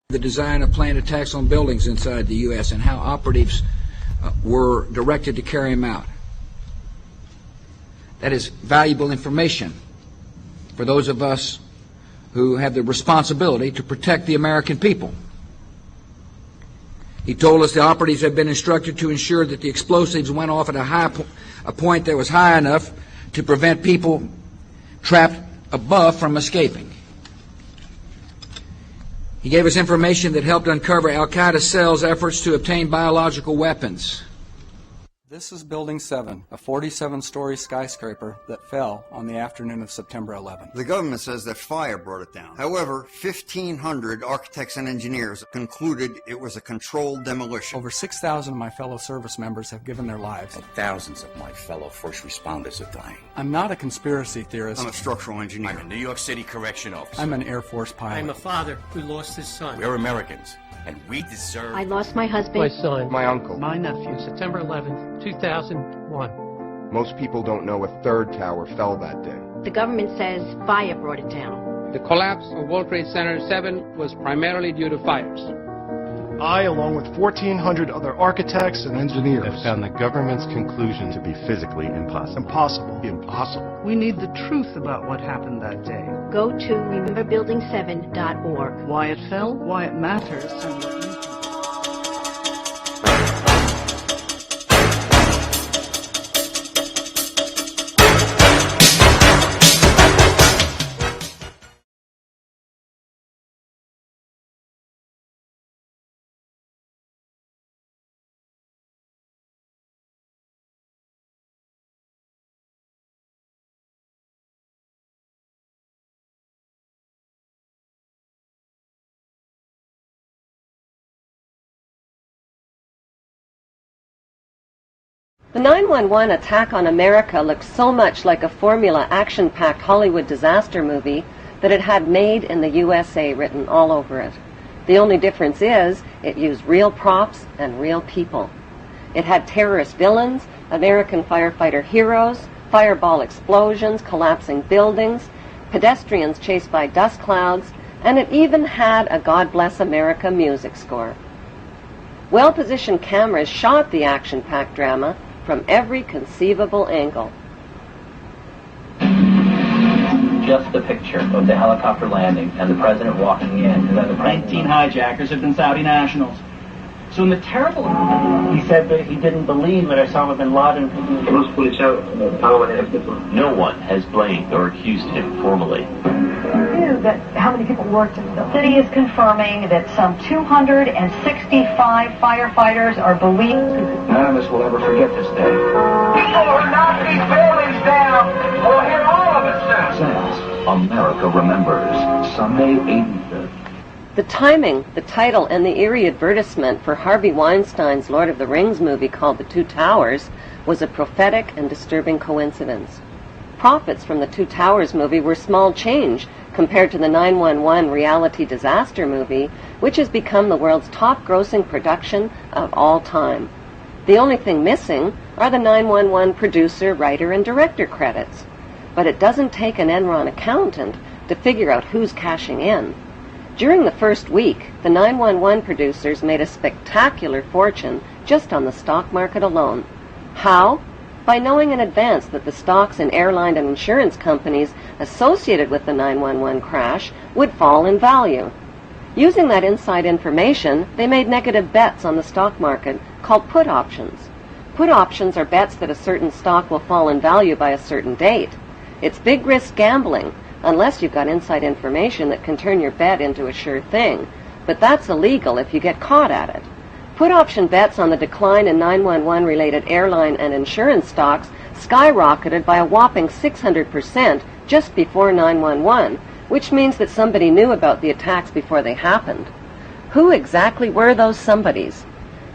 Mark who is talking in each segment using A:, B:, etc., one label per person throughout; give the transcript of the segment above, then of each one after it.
A: The design of planned attacks on buildings inside the U.S. and how operatives were directed to carry them out. That is valuable information for those of us who have the responsibility to protect the American people. He told us the operatives had been instructed to ensure that the explosives went off at a point that was high enough to prevent people trapped above from escaping. He gave us information that helped uncover al-Qaeda cells' efforts to obtain biological weapons.
B: This is Building 7, a 47-story skyscraper that fell on the afternoon of September 11th.
C: The government says that fire brought it down. However, 1,500 architects and engineers concluded it was a controlled demolition.
B: Over 6,000 of my fellow service members have given their lives.
D: And thousands of my fellow first responders are dying.
B: I'm not a conspiracy theorist.
C: I'm a structural engineer.
D: I'm a New York City correction officer.
B: I'm an Air Force pilot.
E: I'm a father who lost his son.
D: We're Americans, and we deserve...
F: I lost my husband.
E: My son.
G: My uncle.
E: My nephew. September 11th, 2001.
G: Most people don't know a third tower fell that day.
F: The government says fire brought it down.
H: The collapse of World Trade Center 7 was primarily due to fires.
I: I, along with 1,400 other architects and engineers,
J: have found the government's conclusion to be physically impossible.
I: Impossible.
K: We need the truth about what happened that day.
F: Go to rememberbuilding7.org.
K: Why it fell, why it matters, and what you can do.
L: The 9/11 attack on America looked so much like a formula action-packed Hollywood disaster movie that it had "Made in the USA" written all over it. The only difference is it used real props and real people. It had terrorist villains, American firefighter heroes, fireball explosions, collapsing buildings, pedestrians chased by dust clouds, and it even had a God Bless America music score. Well-positioned cameras shot the action-packed drama from every conceivable angle.
M: Just a picture of the helicopter landing and the president walking in, and then the
N: 19 hijackers have been Saudi nationals. So in the terrible...
M: He said that he didn't believe that Osama bin Laden...
O: No one has blamed or accused him formally.
P: That how many people worked in the building. The city is confirming that some 265 firefighters are believed.
M: None of us will ever forget this day.
Q: People who knock these buildings down will hear all of it soon.
M: America remembers Sunday, 83rd.
L: The timing, the title, and the eerie advertisement for Harvey Weinstein's Lord of the Rings movie called The Two Towers was a prophetic and disturbing coincidence. Profits from the Two Towers movie were small change compared to the 9/11 reality disaster movie, which has become the world's top-grossing production of all time. The only thing missing are the 9/11 producer, writer, and director credits. But it doesn't take an Enron accountant to figure out who's cashing in. During the first week, the 911 producers made a spectacular fortune just on the stock market alone. How? By knowing in advance that the stocks in airline and insurance companies associated with the 911 crash would fall in value. Using that inside information, they made negative bets on the stock market called put options. Put options are bets that a certain stock will fall in value by a certain date. It's big risk gambling, unless you've got inside information that can turn your bet into a sure thing. But that's illegal if you get caught at it. Put option bets on the decline in 911-related airline and insurance stocks skyrocketed by a whopping 600% just before 911, which means that somebody knew about the attacks before they happened. Who exactly were those somebodies?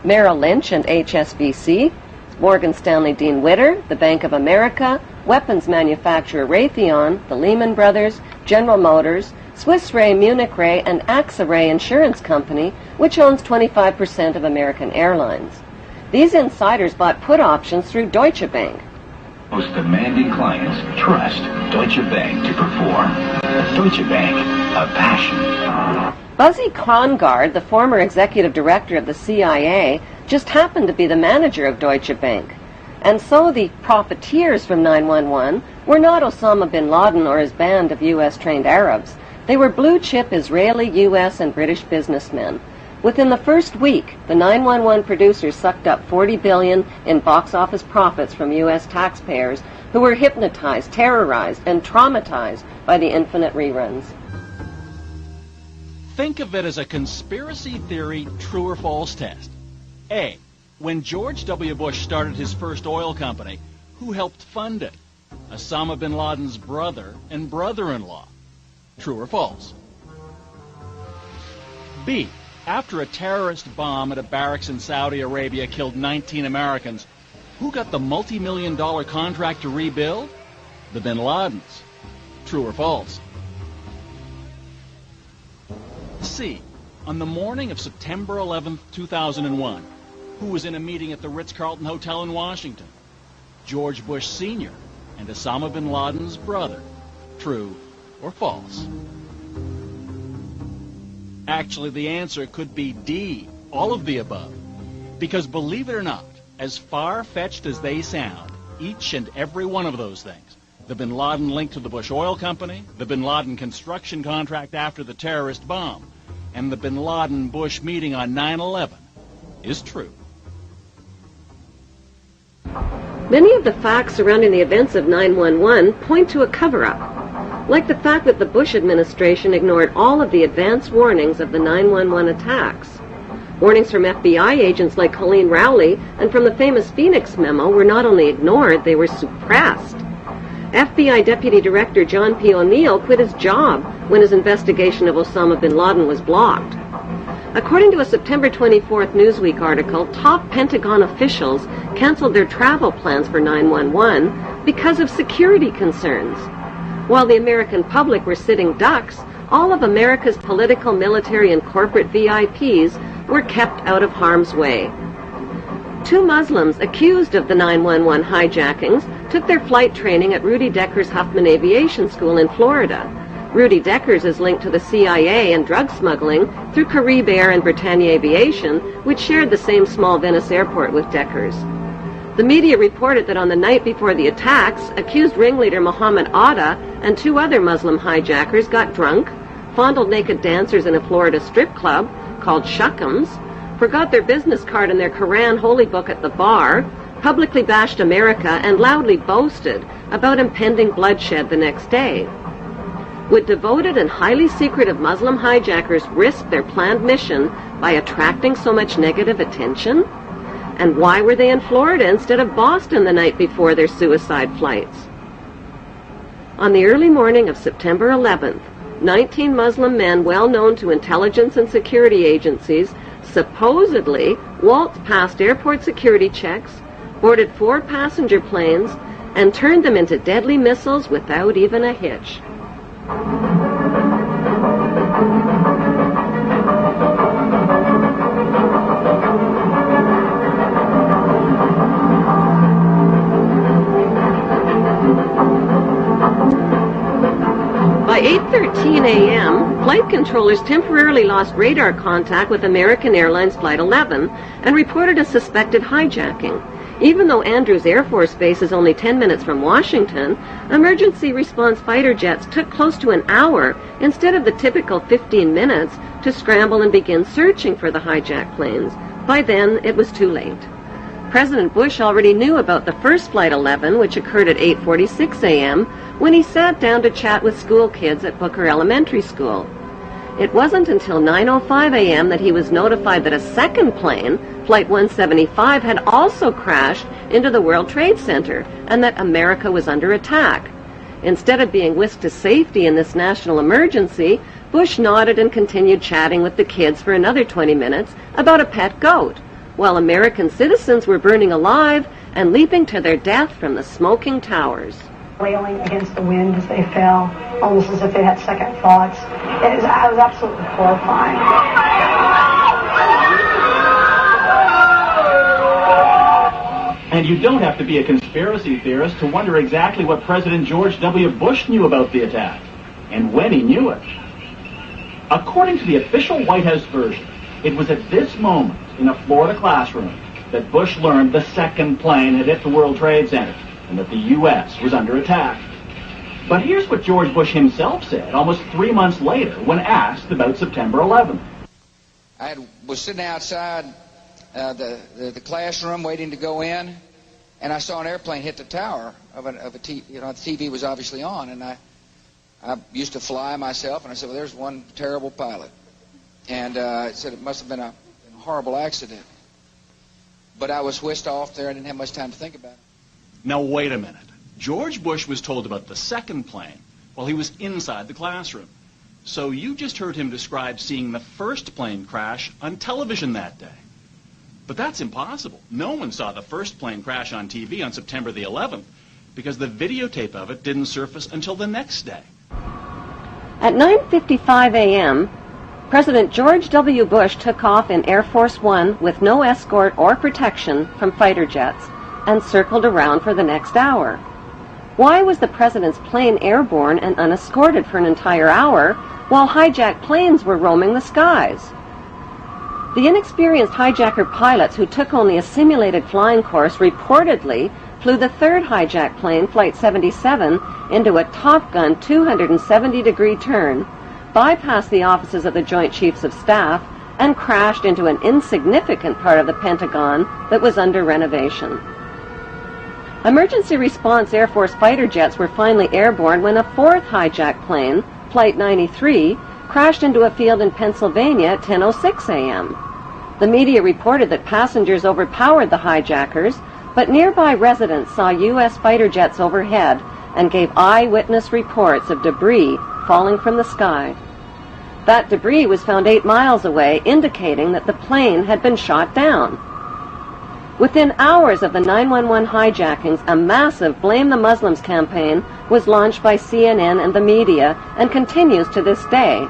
L: Merrill Lynch and HSBC, Morgan Stanley Dean Witter, the Bank of America, weapons manufacturer Raytheon, the Lehman Brothers, General Motors, Swiss Re, Munich Re, and AXA Re Insurance Company, which owns 25% of American Airlines. These insiders bought put options through Deutsche Bank.
M: Most demanding clients trust Deutsche Bank to perform. Deutsche Bank,
O: of passion.
L: Buzzy Conrad, the former executive director of the CIA, just happened to be the manager of Deutsche Bank. And so the profiteers from 911 were not Osama bin Laden or his band of U.S.-trained Arabs. They were blue-chip Israeli, U.S., and British businessmen. Within the first week, the 911 producers sucked up $40 billion in box office profits from U.S. taxpayers who were hypnotized, terrorized, and traumatized by the infinite reruns.
R: Think of it as a conspiracy theory true or false test. A. When George W. Bush started his first oil company, who helped fund it? Osama bin Laden's brother and brother-in-law. True or false? B. After a terrorist bomb at a barracks in Saudi Arabia killed 19 Americans, who got the multi-million-dollar contract to rebuild? The bin Ladens. True or false? C. On the morning of September 11, 2001, who was in a meeting at the Ritz-Carlton Hotel in Washington? George Bush Sr. and Osama bin Laden's brother. True or false? Actually, the answer could be D, all of the above. Because believe it or not, as far-fetched as they sound, each and every one of those things, the bin Laden link to the Bush Oil Company, the bin Laden construction contract after the terrorist bomb, and the bin Laden-Bush meeting on 9/11, is true.
L: Many of the facts surrounding the events of 9/11 point to a cover-up, like the fact that the Bush administration ignored all of the advance warnings of the 9/11 attacks. Warnings from FBI agents like Colleen Rowley and from the famous Phoenix memo were not only ignored, they were suppressed. FBI Deputy Director John P. O'Neill quit his job when his investigation of Osama bin Laden was blocked. According to a September 24th Newsweek article, top Pentagon officials canceled their travel plans for 9/11 because of security concerns. While the American public were sitting ducks, all of America's political, military, and corporate VIPs were kept out of harm's way. Two Muslims accused of the 9/11 hijackings took their flight training at Rudy Decker's Huffman Aviation School in Florida. Rudy Decker's is linked to the CIA and drug smuggling through Carib Air and Britannia Aviation, which shared the same small Venice airport with Decker's. The media reported that on the night before the attacks, accused ringleader Mohammed Atta and two other Muslim hijackers got drunk, fondled naked dancers in a Florida strip club called Shuckums, forgot their business card and their Quran holy book at the bar, publicly bashed America, and loudly boasted about impending bloodshed the next day. Would devoted and highly secretive Muslim hijackers risk their planned mission by attracting so much negative attention? And why were they in Florida instead of Boston the night before their suicide flights? On the early morning of September 11th, 19 Muslim men well known to intelligence and security agencies supposedly waltzed past airport security checks, boarded 4 passenger planes, and turned them into deadly missiles without even a hitch. By 8:13 a.m., flight controllers temporarily lost radar contact with American Airlines Flight 11 and reported a suspected hijacking. Even though Andrews Air Force Base is only 10 minutes from Washington, emergency response fighter jets took close to an hour instead of the typical 15 minutes to scramble and begin searching for the hijacked planes. By then, it was too late. President Bush already knew about the first Flight 11, which occurred at 8:46 a.m., when he sat down to chat with school kids at Booker Elementary School. It wasn't until 9:05 a.m. that he was notified that a second plane, Flight 175, had also crashed into the World Trade Center and that America was under attack. Instead of being whisked to safety in this national emergency, Bush nodded and continued chatting with the kids for another 20 minutes about a pet goat, while American citizens were burning alive and leaping to their death from the smoking towers.
P: Wailing against the wind as they fell, almost as if they had second thoughts. It was absolutely horrifying.
N: And you don't have to be a conspiracy theorist to wonder exactly what President George W. Bush knew about the attack, and when he knew it. According to the official White House version, it was at this moment in a Florida classroom that Bush learned the second plane had hit the World Trade Center and that the U.S. was under attack. But here's what George Bush himself said almost 3 months later when asked about September 11th.
A: I was sitting outside the classroom waiting to go in, and I saw an airplane hit the tower of a TV. You know, the TV was obviously on, and I used to fly myself, and I said, well, there's one terrible pilot. And it said it must have been a horrible accident. But I was whisked off there. I didn't have much time to think about it.
R: Now, wait a minute. George Bush was told about the second plane while he was inside the classroom. So you just heard him describe seeing the first plane crash on television that day. But that's impossible. No one saw the first plane crash on TV on September the 11th because the videotape of it didn't surface until the next day.
L: At 9:55 a.m., President George W. Bush took off in Air Force One with no escort or protection from fighter jets and circled around for the next hour. Why was the president's plane airborne and unescorted for an entire hour while hijacked planes were roaming the skies? The inexperienced hijacker pilots who took only a simulated flying course reportedly flew the third hijacked plane, Flight 77, into a Top Gun 270-degree turn, bypassed the offices of the Joint Chiefs of Staff, and crashed into an insignificant part of the Pentagon that was under renovation. Emergency response Air Force fighter jets were finally airborne when a fourth hijacked plane, Flight 93, crashed into a field in Pennsylvania at 10:06 a.m. The media reported that passengers overpowered the hijackers, but nearby residents saw U.S. fighter jets overhead and gave eyewitness reports of debris falling from the sky. That debris was found 8 miles away, indicating that the plane had been shot down. Within hours of the 911 hijackings, a massive Blame the Muslims campaign was launched by CNN and the media and continues to this day.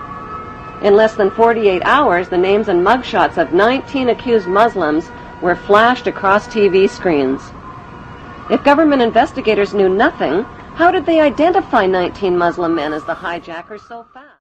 L: In less than 48 hours, the names and mugshots of 19 accused Muslims were flashed across TV screens. If government investigators knew nothing, how did they identify 19 Muslim men as the hijackers so fast?